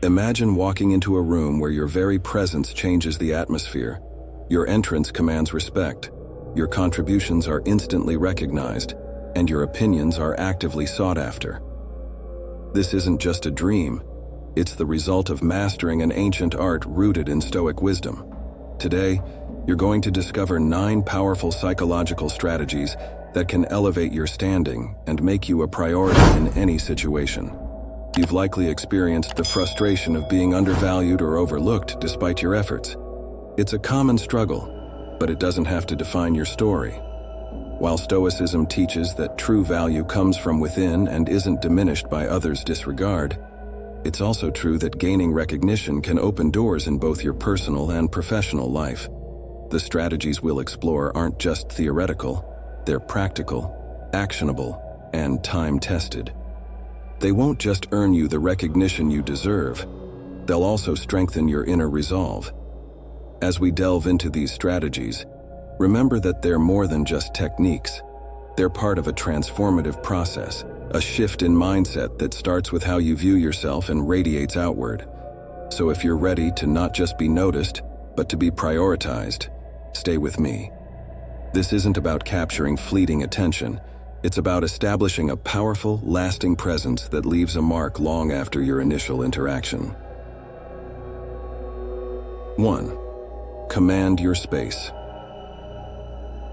Imagine walking into a room where your very presence changes the atmosphere. Your entrance commands respect, your contributions are instantly recognized, and your opinions are actively sought after. This isn't just a dream, it's the result of mastering an ancient art rooted in Stoic wisdom. Today, you're going to discover 9 powerful psychological strategies that can elevate your standing and make you a priority in any situation. You've likely experienced the frustration of being undervalued or overlooked despite your efforts. It's a common struggle, but it doesn't have to define your story. While Stoicism teaches that true value comes from within and isn't diminished by others' disregard, it's also true that gaining recognition can open doors in both your personal and professional life. The strategies we'll explore aren't just theoretical, they're practical, actionable, and time-tested. They won't just earn you the recognition you deserve, they'll also strengthen your inner resolve. As we delve into these strategies, remember that they're more than just techniques. They're part of a transformative process, a shift in mindset that starts with how you view yourself and radiates outward. So if you're ready to not just be noticed, but to be prioritized, stay with me. This isn't about capturing fleeting attention. It's about establishing a powerful, lasting presence that leaves a mark long after your initial interaction. 1. Command your space.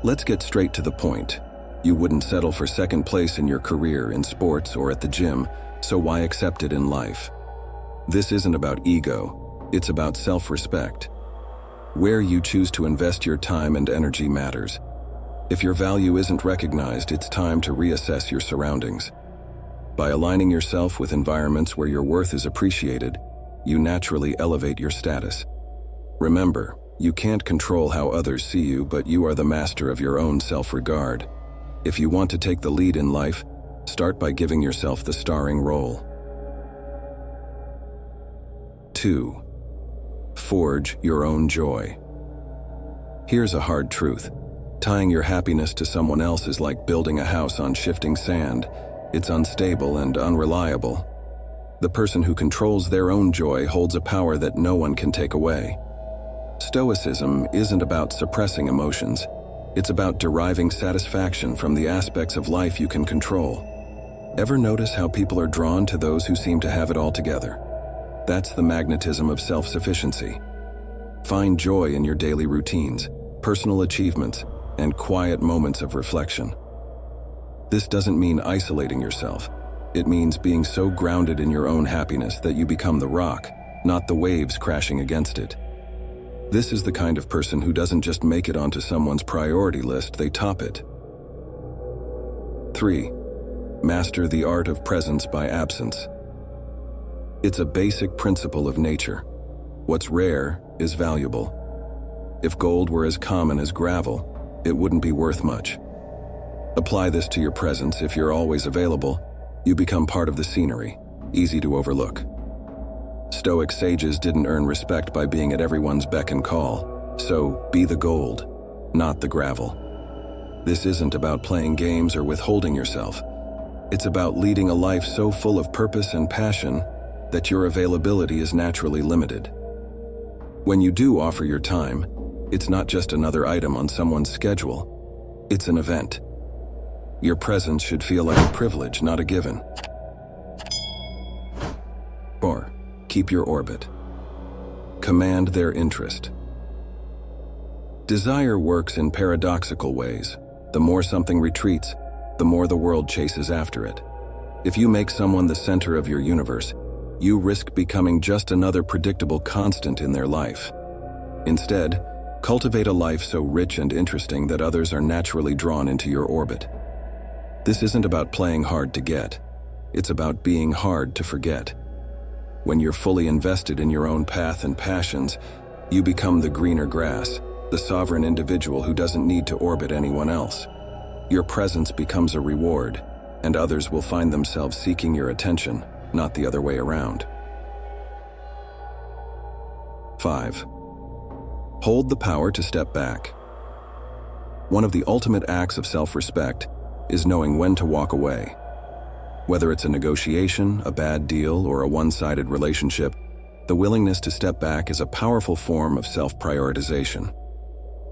Let's get straight to the point. You wouldn't settle for second place in your career, in sports, or at the gym, so why accept it in life? This isn't about ego, it's about self-respect. Where you choose to invest your time and energy matters. If your value isn't recognized, it's time to reassess your surroundings. By aligning yourself with environments where your worth is appreciated, you naturally elevate your status. Remember, you can't control how others see you, but you are the master of your own self-regard. If you want to take the lead in life, start by giving yourself the starring role. 2. Forge your own joy. Here's a hard truth. Tying your happiness to someone else is like building a house on shifting sand. It's unstable and unreliable. The person who controls their own joy holds a power that no one can take away. Stoicism isn't about suppressing emotions. It's about deriving satisfaction from the aspects of life you can control. Ever notice how people are drawn to those who seem to have it all together? That's the magnetism of self-sufficiency. Find joy in your daily routines, personal achievements, and quiet moments of reflection. This doesn't mean isolating yourself. It means being so grounded in your own happiness that you become the rock, not the waves crashing against it. This is the kind of person who doesn't just make it onto someone's priority list, they top it. 3. Master the art of presence by absence. It's a basic principle of nature. What's rare is valuable. If gold were as common as gravel, it wouldn't be worth much. Apply this to your presence. If you're always available, you become part of the scenery, easy to overlook. Stoic sages didn't earn respect by being at everyone's beck and call, so be the gold, not the gravel. This isn't about playing games or withholding yourself. It's about leading a life so full of purpose and passion that your availability is naturally limited. When you do offer your time, it's not just another item on someone's schedule, it's an event. Your presence should feel like a privilege, not a given. 4. Keep your orbit. Command their interest. Desire works in paradoxical ways. The more something retreats, the more the world chases after it. If you make someone the center of your universe, you risk becoming just another predictable constant in their life. Instead, cultivate a life so rich and interesting that others are naturally drawn into your orbit. This isn't about playing hard to get. It's about being hard to forget. When you're fully invested in your own path and passions, you become the greener grass, the sovereign individual who doesn't need to orbit anyone else. Your presence becomes a reward, and others will find themselves seeking your attention, not the other way around. 5. Hold the power to step back. One of the ultimate acts of self-respect is knowing when to walk away. Whether it's a negotiation, a bad deal, or a one-sided relationship, The willingness to step back is a powerful form of self-prioritization.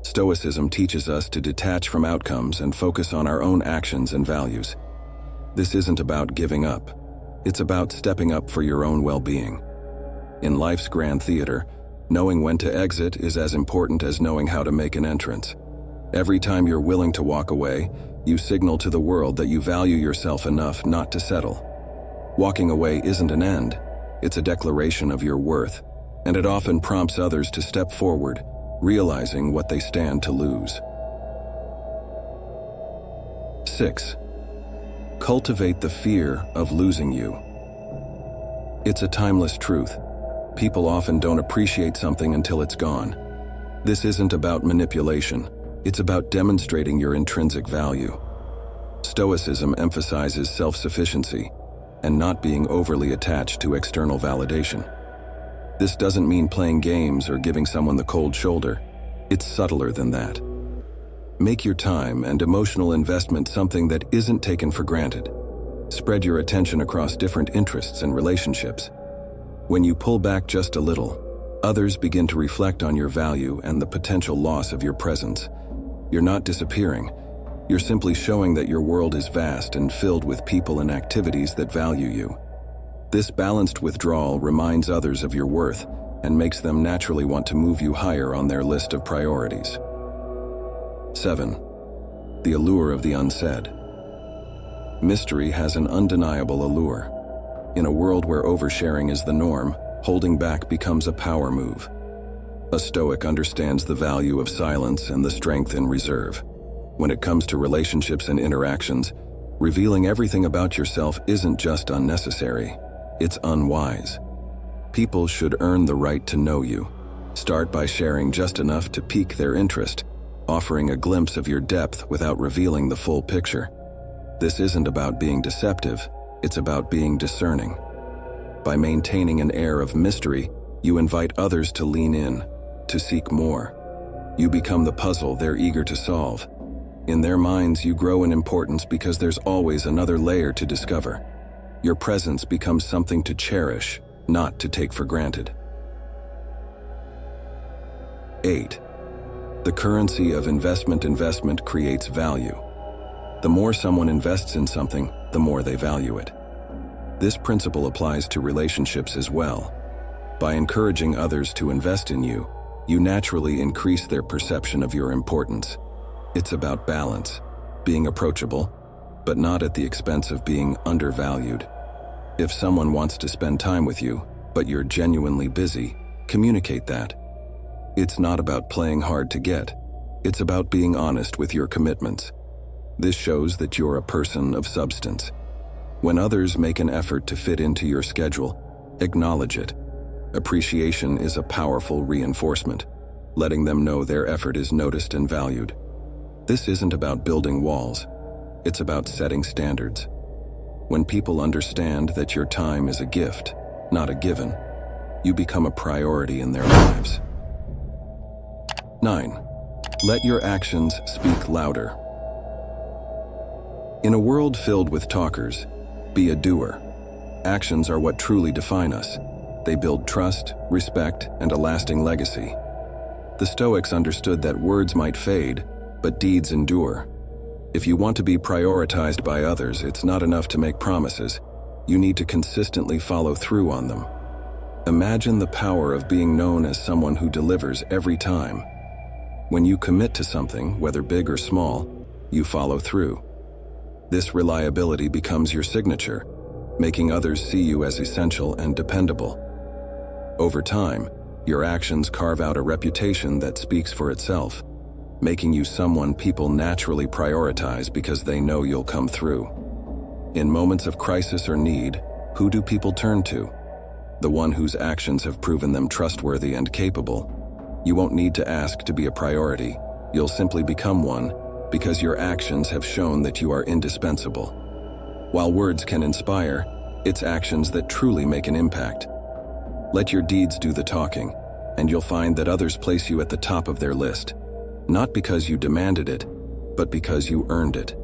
Stoicism teaches us to detach from outcomes and focus on our own actions and values. This isn't about giving up. It's about stepping up for your own well-being. In life's grand theater, knowing when to exit is as important as knowing how to make an entrance. Every time you're willing to walk away, you signal to the world that you value yourself enough not to settle. Walking away isn't an end, it's a declaration of your worth, and it often prompts others to step forward, realizing what they stand to lose. 6. Cultivate the fear of losing you. It's a timeless truth. People often don't appreciate something until it's gone. This isn't about manipulation, it's about demonstrating your intrinsic value. Stoicism emphasizes self-sufficiency and not being overly attached to external validation. This doesn't mean playing games or giving someone the cold shoulder. It's subtler than that. Make your time and emotional investment something that isn't taken for granted. Spread your attention across different interests and relationships. When you pull back just a little, others begin to reflect on your value and the potential loss of your presence. You're not disappearing. You're simply showing that your world is vast and filled with people and activities that value you. This balanced withdrawal reminds others of your worth and makes them naturally want to move you higher on their list of priorities. 7. The allure of the unsaid. Mystery has an undeniable allure. In a world where oversharing is the norm, holding back becomes a power move. A Stoic understands the value of silence and the strength in reserve. When it comes to relationships and interactions, revealing everything about yourself isn't just unnecessary, it's unwise. People should earn the right to know you. Start by sharing just enough to pique their interest, offering a glimpse of your depth without revealing the full picture. This isn't about being deceptive, it's about being discerning. By maintaining an air of mystery, you invite others to lean in, to seek more. You become the puzzle they're eager to solve. In their minds, you grow in importance because there's always another layer to discover. Your presence becomes something to cherish, not to take for granted. 8. The currency of investment creates value. The more someone invests in something, the more they value it. This principle applies to relationships as well. By encouraging others to invest in you, you naturally increase their perception of your importance. It's about balance, being approachable, but not at the expense of being undervalued. If someone wants to spend time with you, but you're genuinely busy, communicate that. It's not about playing hard to get. It's about being honest with your commitments. This shows that you're a person of substance. When others make an effort to fit into your schedule, acknowledge it. Appreciation is a powerful reinforcement, letting them know their effort is noticed and valued. This isn't about building walls. It's about setting standards. When people understand that your time is a gift, not a given, you become a priority in their lives. 9. Let your actions speak louder. In a world filled with talkers, be a doer. Actions are what truly define us. They build trust, respect, and a lasting legacy. The Stoics understood that words might fade, but deeds endure. If you want to be prioritized by others, it's not enough to make promises. You need to consistently follow through on them. Imagine the power of being known as someone who delivers every time. When you commit to something, whether big or small, you follow through. This reliability becomes your signature, making others see you as essential and dependable. Over time, your actions carve out a reputation that speaks for itself, making you someone people naturally prioritize because they know you'll come through. In moments of crisis or need, who do people turn to? The one whose actions have proven them trustworthy and capable. You won't need to ask to be a priority. You'll simply become one because your actions have shown that you are indispensable. While words can inspire, it's actions that truly make an impact. Let your deeds do the talking, and you'll find that others place you at the top of their list. Not because you demanded it, but because you earned it.